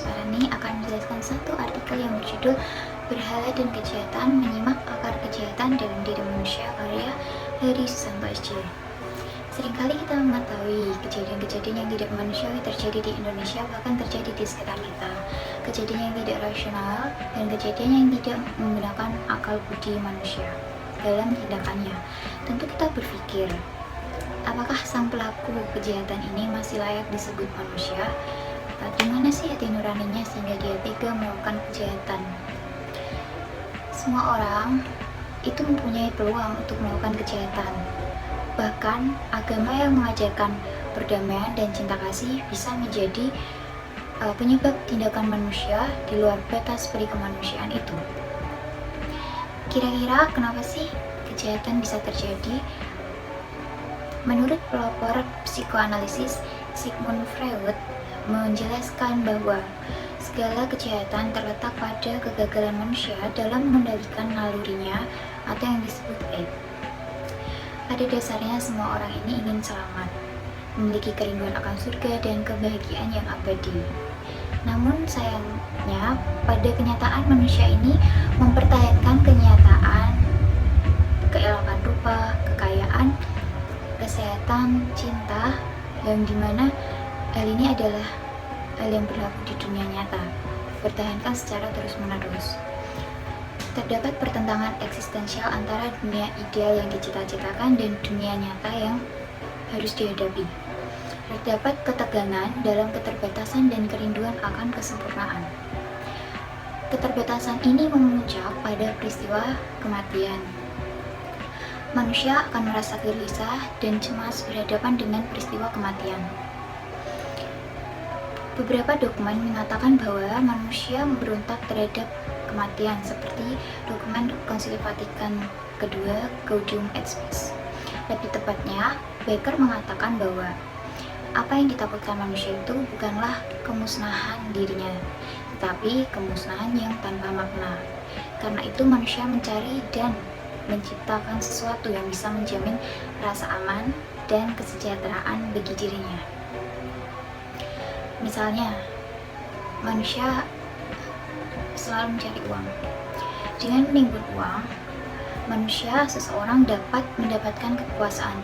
Isfarani akan menjelaskan satu artikel yang berjudul Berhala dan Kejahatan, Menyimak Akar Kejahatan dalam Diri Manusia, karya Heri Susanto SJ. Seringkali kita mengetahui kejadian-kejadian yang tidak manusiawi terjadi di Indonesia, bahkan terjadi di sekitar kita. Kejadian yang tidak rasional dan kejadian yang tidak menggunakan akal budi manusia dalam tindakannya. Tentu kita berpikir, apakah sang pelaku kejahatan ini masih layak disebut manusia? Di mana sih hati nuraninya sehingga dia tega melakukan kejahatan? Semua orang itu mempunyai peluang untuk melakukan kejahatan. Bahkan agama yang mengajarkan perdamaian dan cinta kasih bisa menjadi penyebab tindakan manusia di luar batas peri kemanusiaan itu. Kira-kira kenapa sih kejahatan bisa terjadi? Menurut pelopor psikoanalisis Sigmund Freud menjelaskan bahwa segala kejahatan terletak pada kegagalan manusia dalam mengendalikan nalurinya atau yang disebut id. Pada dasarnya semua orang ini ingin selamat, memiliki kerinduan akan surga dan kebahagiaan yang abadi. Namun sayangnya pada kenyataan manusia ini mempertahankan kenyataan, keelapan rupa, kekayaan, kesehatan, cinta, yang dimana hal ini adalah hal yang berlaku di dunia nyata, bertahankan secara terus-menerus. Terdapat pertentangan eksistensial antara dunia ideal yang dicita-citakan dan dunia nyata yang harus dihadapi. Terdapat ketegangan dalam keterbatasan dan kerinduan akan kesempurnaan. Keterbatasan ini memuncak pada peristiwa kematian. Manusia akan merasa gelisah dan cemas berhadapan dengan peristiwa kematian. Beberapa dokumen mengatakan bahwa manusia memberontak terhadap kematian, seperti dokumen Konsili Vatikan kedua Gaudium et Spes. Lebih tepatnya, Becker mengatakan bahwa apa yang ditakutkan manusia itu bukanlah kemusnahan dirinya, tetapi kemusnahan yang tanpa makna. Karena itu manusia mencari dan menciptakan sesuatu yang bisa menjamin rasa aman dan kesejahteraan bagi dirinya. Misalnya, manusia selalu mencari uang. Dengan menimbun uang, seseorang dapat mendapatkan kekuasaan.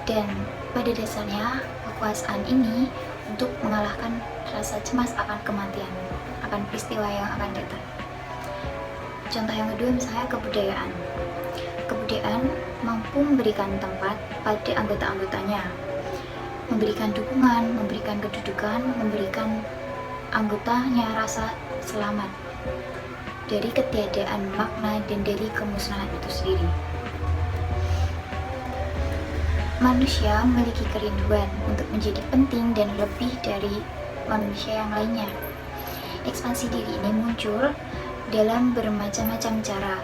Dan pada dasarnya, kekuasaan ini untuk mengalahkan rasa cemas akan kematian, akan peristiwa yang akan datang. Contoh yang kedua misalnya kebudayaan. Kebudayaan mampu memberikan tempat pada anggota-anggotanya, memberikan dukungan, memberikan kedudukan, memberikan anggotanya rasa selamat dari ketiadaan makna dan dari kemusnahan itu sendiri. Manusia memiliki kerinduan untuk menjadi penting dan lebih dari manusia yang lainnya. Ekspansi diri ini muncul dalam bermacam-macam cara.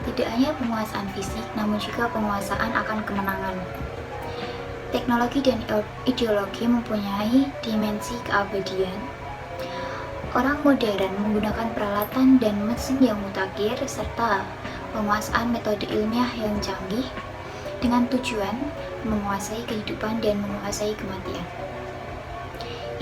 Tidak hanya penguasaan fisik, namun juga penguasaan akan kemenangan. Teknologi dan ideologi mempunyai dimensi keabadian. Orang modern menggunakan peralatan dan mesin yang mutakhir serta penguasaan metode ilmiah yang canggih dengan tujuan menguasai kehidupan dan menguasai kematian.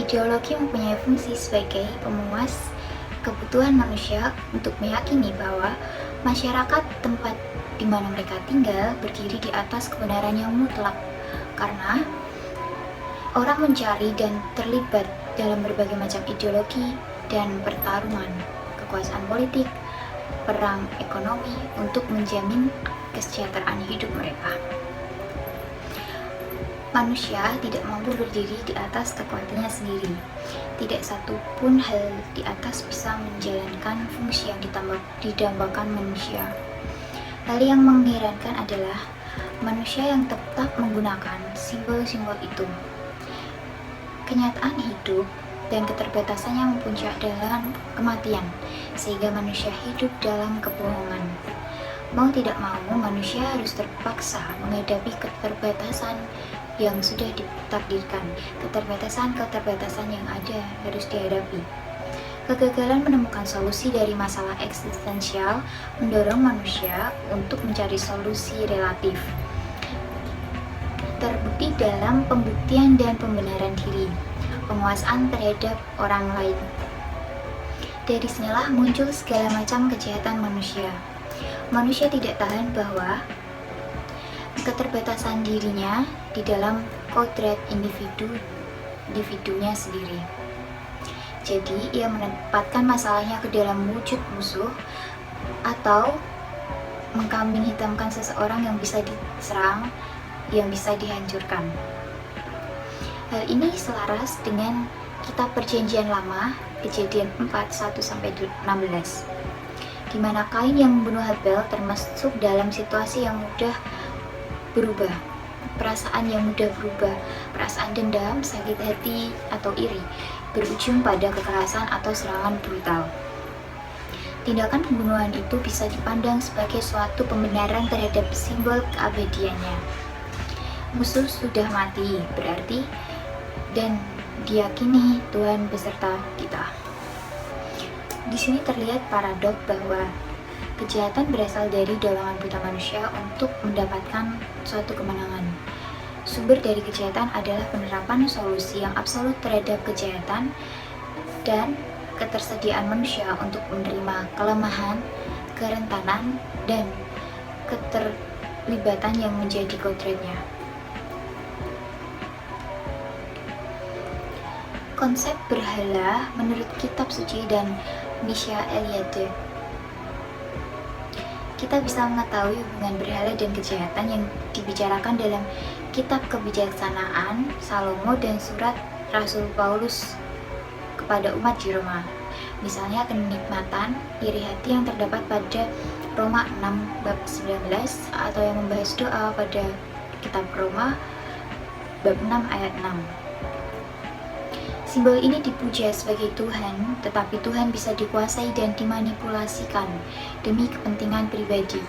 Ideologi mempunyai fungsi sebagai pemuas kebutuhan manusia untuk meyakini bahwa masyarakat tempat di mana mereka tinggal berdiri di atas kebenaran yang mutlak. Karena orang mencari dan terlibat dalam berbagai macam ideologi dan pertarungan, kekuasaan politik, perang ekonomi untuk menjamin kesejahteraan hidup mereka. Manusia tidak mampu berdiri di atas kekuatannya sendiri. Tidak satu pun hal di atas bisa menjalankan fungsi yang didambakan manusia. Hal yang mengherankan adalah manusia yang tetap menggunakan simbol-simbol itu. Kenyataan hidup dan keterbatasannya mempuncak dalam kematian, sehingga manusia hidup dalam kebohongan. Mau tidak mau, manusia harus terpaksa menghadapi keterbatasan yang sudah ditakdirkan. Keterbatasan-keterbatasan yang ada harus dihadapi. Kegagalan menemukan solusi dari masalah eksistensial mendorong manusia untuk mencari solusi relatif. Terbukti dalam pembuktian dan pembenaran diri. penguasaan terhadap orang lain. Dari sinilah muncul segala macam kejahatan manusia. Manusia tidak tahan bahwa keterbatasan dirinya di dalam kodrat individunya sendiri. Jadi ia menempatkan masalahnya ke dalam wujud musuh atau mengkambing hitamkan seseorang yang bisa diserang, yang bisa dihancurkan. Hal ini selaras dengan kitab Perjanjian Lama, Kejadian 4:1-16, di mana Kain yang membunuh Habel termasuk dalam situasi yang mudah berubah, perasaan yang mudah berubah, perasaan dendam, sakit hati, atau iri, berujung pada kekerasan atau serangan brutal. Tindakan pembunuhan itu bisa dipandang sebagai suatu pembenaran terhadap simbol keabadiannya. Musuh sudah mati, berarti, dan diyakini Tuhan beserta kita. Di sini terlihat paradok bahwa kejahatan berasal dari dorongan buta manusia untuk mendapatkan suatu kemenangan. Sumber dari kejahatan adalah penerapan solusi yang absolut terhadap kejahatan dan ketersediaan manusia untuk menerima kelemahan, kerentanan, dan keterlibatan yang menjadi kodratnya. Konsep berhala menurut kitab suci dan Misha Eliade. Kita bisa mengetahui hubungan berhala dan kejahatan yang dibicarakan dalam kitab Kebijaksanaan Salomo dan surat Rasul Paulus kepada umat di Roma. Misalnya kenikmatan, iri hati yang terdapat pada Roma 6 bab 19 atau yang membahas doa pada kitab Roma bab 6 ayat 6. Simbol ini dipuja sebagai Tuhan, tetapi Tuhan bisa dikuasai dan dimanipulasikan demi kepentingan pribadi.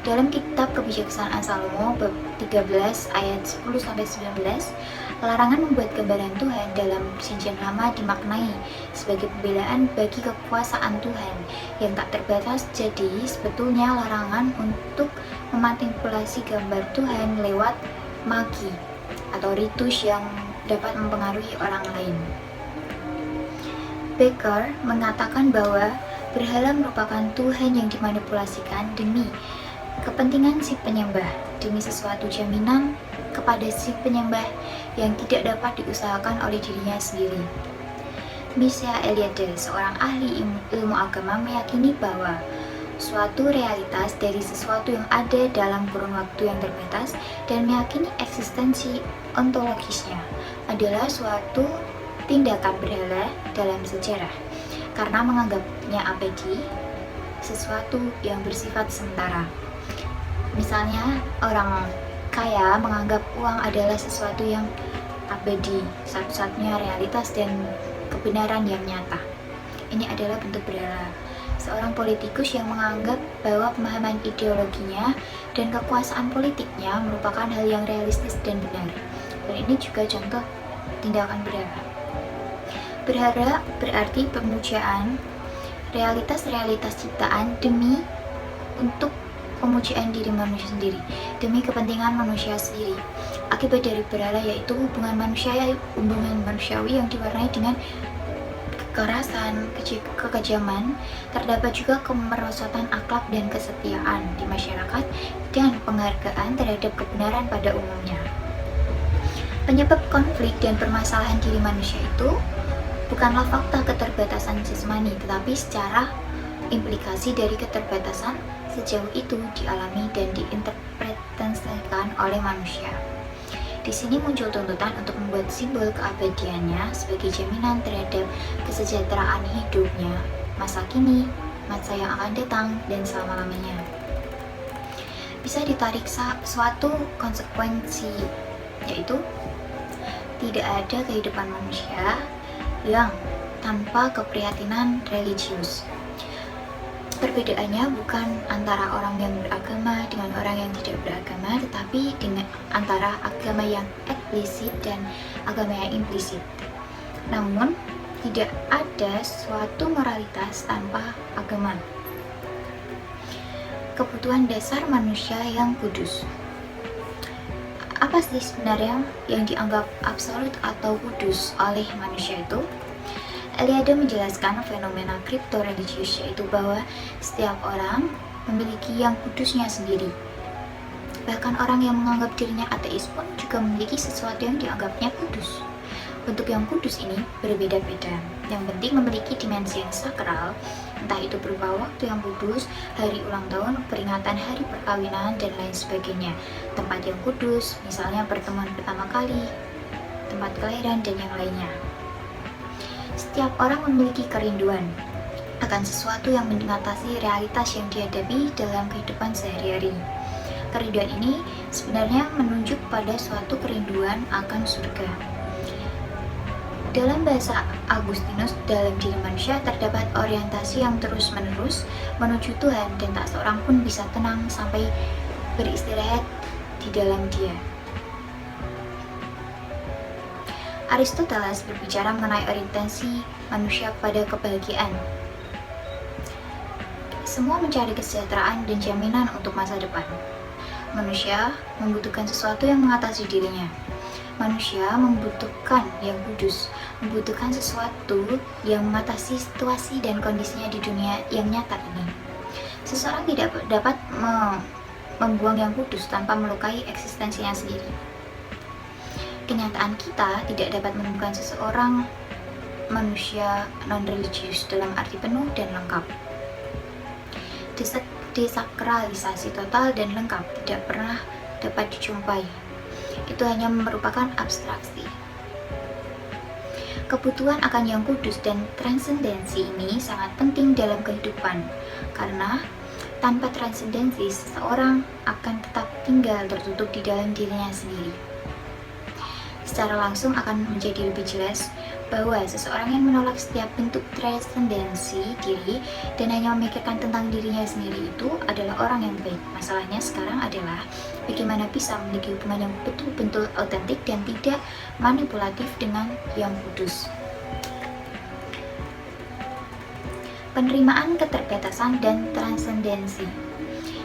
Dalam kitab Kebijaksanaan Salomo bab 13 ayat 10-19, larangan membuat gambaran Tuhan dalam Perjanjian Lama dimaknai sebagai pembelaan bagi kekuasaan Tuhan yang tak terbatas. Jadi sebetulnya larangan untuk memanipulasi gambar Tuhan lewat magi atau ritus yang dapat mempengaruhi orang lain. Becker mengatakan bahwa berhala merupakan Tuhan yang dimanipulasikan demi kepentingan si penyembah, demi sesuatu jaminan kepada si penyembah yang tidak dapat diusahakan oleh dirinya sendiri. Misha Eliade, seorang ahli ilmu agama, meyakini bahwa suatu realitas dari sesuatu yang ada dalam kurun waktu yang terbatas dan meyakini eksistensi ontologisnya adalah suatu tindakan berhala dalam sejarah karena menganggapnya abadi, sesuatu yang bersifat sementara. Misalnya orang kaya menganggap uang adalah sesuatu yang abadi, satu-satunya realitas dan kebenaran yang nyata. Ini adalah bentuk berhala. Seorang politikus yang menganggap bahwa pemahaman ideologinya dan kekuasaan politiknya merupakan hal yang realistis dan benar. Dan ini juga contoh tindakan berhala. Berhala berarti pemujaan realitas-realitas ciptaan demi untuk pemujaan diri manusia sendiri, demi kepentingan manusia sendiri. Akibat dari berhala yaitu hubungan manusiawi yang diwarnai dengan kekerasan, kekejaman, terdapat juga kemerosotan akhlak dan kesetiaan di masyarakat, dan penghargaan terhadap kebenaran pada umumnya. Penyebab konflik dan permasalahan diri manusia itu bukanlah fakta keterbatasan jasmani, tetapi secara implikasi dari keterbatasan sejauh itu dialami dan diinterpretasikan oleh manusia. Di sini muncul tuntutan untuk membuat simbol keabadiannya sebagai jaminan terhadap kesejahteraan hidupnya, masa kini, masa yang akan datang, dan selama-lamanya. Bisa ditarik suatu konsekuensi, yaitu tidak ada kehidupan manusia yang tanpa keprihatinan religius. Perbedaannya bukan antara orang yang beragama dengan orang yang tidak beragama, tetapi dengan antara agama yang eksplisit dan agama yang implisit. Namun, tidak ada suatu moralitas tanpa agama. Kebutuhan dasar manusia yang kudus. Apa sih sebenarnya yang dianggap absolut atau kudus oleh manusia itu? Eliade menjelaskan fenomena kripto-religius, yaitu bahwa setiap orang memiliki yang kudusnya sendiri. Bahkan orang yang menganggap dirinya ateis pun juga memiliki sesuatu yang dianggapnya kudus. Bentuk yang kudus ini berbeda-beda. Yang penting memiliki dimensi yang sakral, entah itu berupa waktu yang kudus, hari ulang tahun, peringatan hari perkawinan, dan lain sebagainya. Tempat yang kudus, misalnya pertemuan pertama kali, tempat kelahiran, dan yang lainnya. Setiap orang memiliki kerinduan akan sesuatu yang mengatasi realitas yang dihadapi dalam kehidupan sehari-hari. Kerinduan ini sebenarnya menunjuk pada suatu kerinduan akan surga. Dalam bahasa Agustinus, dalam diri manusia terdapat orientasi yang terus-menerus menuju Tuhan dan tak seorang pun bisa tenang sampai beristirahat di dalam Dia. Aristoteles berbicara mengenai orientasi manusia pada kebahagiaan. Semua mencari kesejahteraan dan jaminan untuk masa depan. Manusia membutuhkan sesuatu yang mengatasi dirinya. Manusia membutuhkan yang kudus, membutuhkan sesuatu yang mengatasi situasi dan kondisinya di dunia yang nyata ini. Seseorang tidak dapat membuang yang kudus tanpa melukai eksistensinya sendiri. Kenyataan kita tidak dapat menemukan seseorang manusia non-religius dalam arti penuh dan lengkap. Desakralisasi total dan lengkap tidak pernah dapat dijumpai. Itu hanya merupakan abstraksi. Kebutuhan akan yang kudus dan transendensi ini sangat penting dalam kehidupan, karena tanpa transendensi seseorang akan tetap tinggal tertutup di dalam dirinya sendiri. Secara langsung akan menjadi lebih jelas bahwa seseorang yang menolak setiap bentuk transendensi diri dan hanya memikirkan tentang dirinya sendiri itu adalah orang yang baik. Masalahnya sekarang adalah bagaimana bisa memiliki hubungan yang betul-betul autentik dan tidak manipulatif dengan yang kudus. Penerimaan keterbatasan dan transendensi.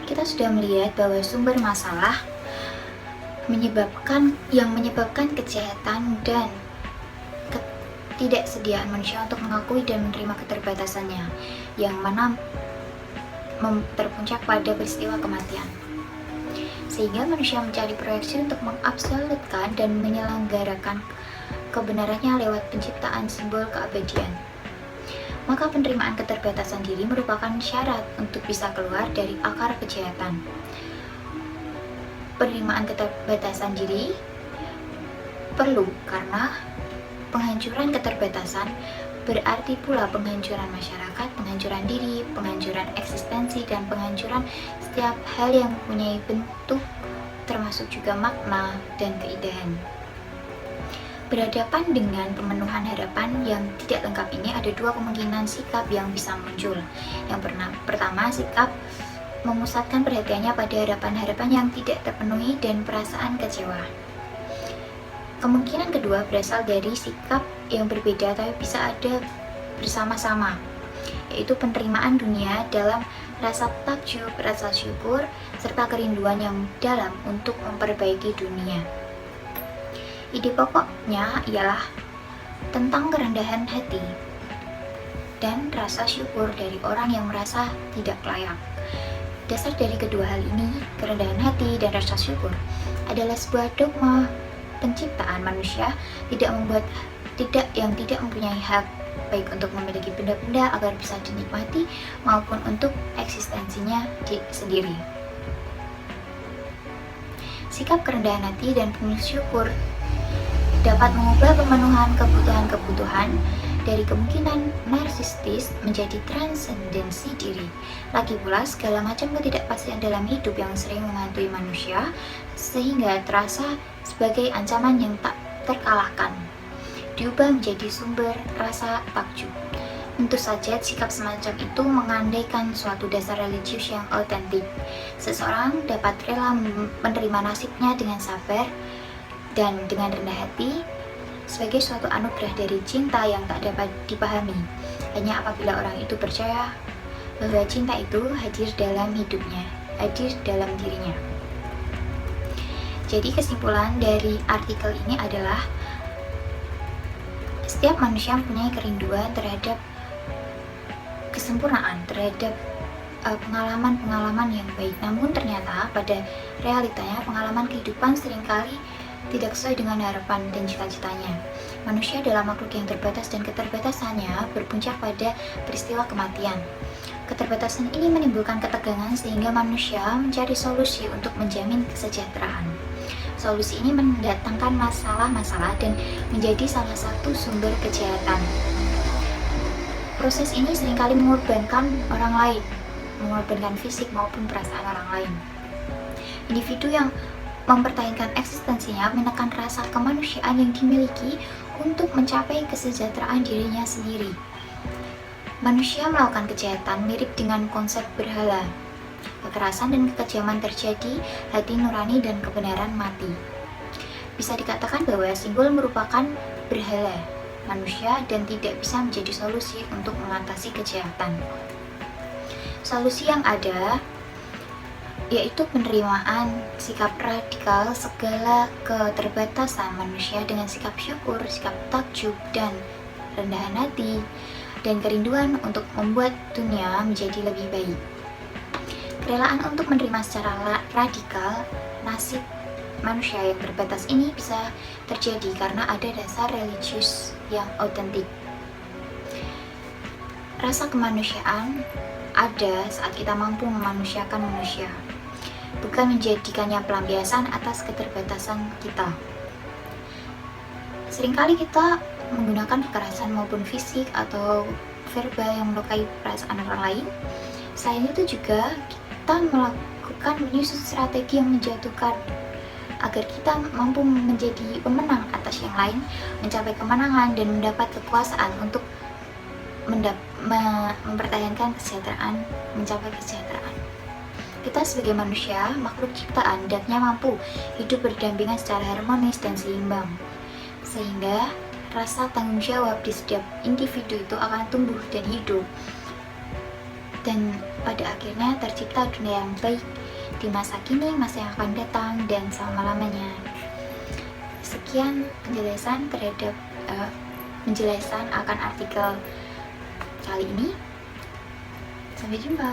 Kita sudah melihat bahwa sumber masalah menyebabkan kejahatan dan ketidaksediaan manusia untuk mengakui dan menerima keterbatasannya, yang mana terpuncak pada peristiwa kematian. Sehingga manusia mencari proyeksi untuk mengabsolutkan dan menyelenggarakan kebenarannya lewat penciptaan simbol keabadian. Maka penerimaan keterbatasan diri merupakan syarat untuk bisa keluar dari akar kejahatan. Penerimaan keterbatasan diri perlu karena penghancuran keterbatasan berarti pula penghancuran masyarakat, penghancuran diri, penghancuran eksistensi, dan penghancuran setiap hal yang mempunyai bentuk, termasuk juga makna dan keindahan. Berhadapan dengan pemenuhan harapan yang tidak lengkap ini, ada dua kemungkinan sikap yang bisa muncul. Yang pertama, sikap memusatkan perhatiannya pada harapan-harapan yang tidak terpenuhi dan perasaan kecewa. Kemungkinan kedua berasal dari sikap yang berbeda tapi bisa ada bersama-sama, yaitu penerimaan dunia dalam rasa takjub, rasa syukur, serta kerinduan yang dalam untuk memperbaiki dunia. Ide pokoknya ialah tentang kerendahan hati dan rasa syukur dari orang yang merasa tidak layak. Dasar dari kedua hal ini, kerendahan hati dan rasa syukur, adalah sebuah dogma penciptaan manusia yang tidak mempunyai hak baik untuk memiliki benda-benda agar bisa dinikmati maupun untuk eksistensinya sendiri. Sikap kerendahan hati dan penuh syukur dapat mengubah pemenuhan kebutuhan-kebutuhan dari kemungkinan narsistis menjadi transendensi diri. Lagi pula, segala macam ketidakpastian dalam hidup yang sering menghantui manusia sehingga terasa sebagai ancaman yang tak terkalahkan diubah menjadi sumber rasa takjub. Tentu saja sikap semacam itu mengandaikan suatu dasar religius yang autentik. Seseorang dapat rela menerima nasibnya dengan sabar dan dengan rendah hati sebagai suatu anugerah dari cinta yang tak dapat dipahami, hanya apabila orang itu percaya bahwa cinta itu hadir dalam hidupnya, hadir dalam dirinya. Jadi kesimpulan dari artikel ini adalah setiap manusia mempunyai kerinduan terhadap kesempurnaan, terhadap pengalaman-pengalaman yang baik. Namun ternyata pada realitanya pengalaman kehidupan seringkali tidak sesuai dengan harapan dan cita-citanya. Manusia adalah makhluk yang terbatas dan keterbatasannya berpuncak pada peristiwa kematian. Keterbatasan ini menimbulkan ketegangan sehingga manusia mencari solusi untuk menjamin kesejahteraan. Solusi ini mendatangkan masalah-masalah dan menjadi salah satu sumber kejahatan. Proses ini seringkali mengorbankan orang lain, mengorbankan fisik maupun perasaan orang lain. Individu yang mempertahankan eksistensinya menekan rasa kemanusiaan yang dimiliki untuk mencapai kesejahteraan dirinya sendiri. Manusia melakukan kejahatan mirip dengan konsep berhala. Kekerasan dan kekejaman terjadi, hati nurani dan kebenaran mati. Bisa dikatakan bahwa simbol merupakan berhala manusia dan tidak bisa menjadi solusi untuk mengatasi kejahatan. Solusi yang ada yaitu penerimaan sikap radikal segala keterbatasan manusia dengan sikap syukur, sikap takjub, dan rendahan hati, dan kerinduan untuk membuat dunia menjadi lebih baik. Kerelaan untuk menerima secara radikal nasib manusia yang terbatas ini bisa terjadi karena ada dasar religius yang otentik. Rasa kemanusiaan ada saat kita mampu memanusiakan manusia, bukan menjadikannya pelampiasan atas keterbatasan kita. Seringkali kita menggunakan kekerasan maupun fisik atau verbal yang melukai perasaan orang lain. Selain itu juga kita melakukan menyusun strategi yang menjatuhkan agar kita mampu menjadi pemenang atas yang lain, mencapai kemenangan dan mendapat kekuasaan untuk mempertahankan kesejahteraan, mencapai kesejahteraan. Kita sebagai manusia, makhluk ciptaan, hendaknya mampu hidup berdampingan secara harmonis dan seimbang, sehingga rasa tanggung jawab di setiap individu itu akan tumbuh dan hidup, dan pada akhirnya tercipta dunia yang baik di masa kini, masa yang akan datang, dan selama-lamanya. Sekian penjelasan terhadap penjelasan akan artikel kali ini. Sampai jumpa.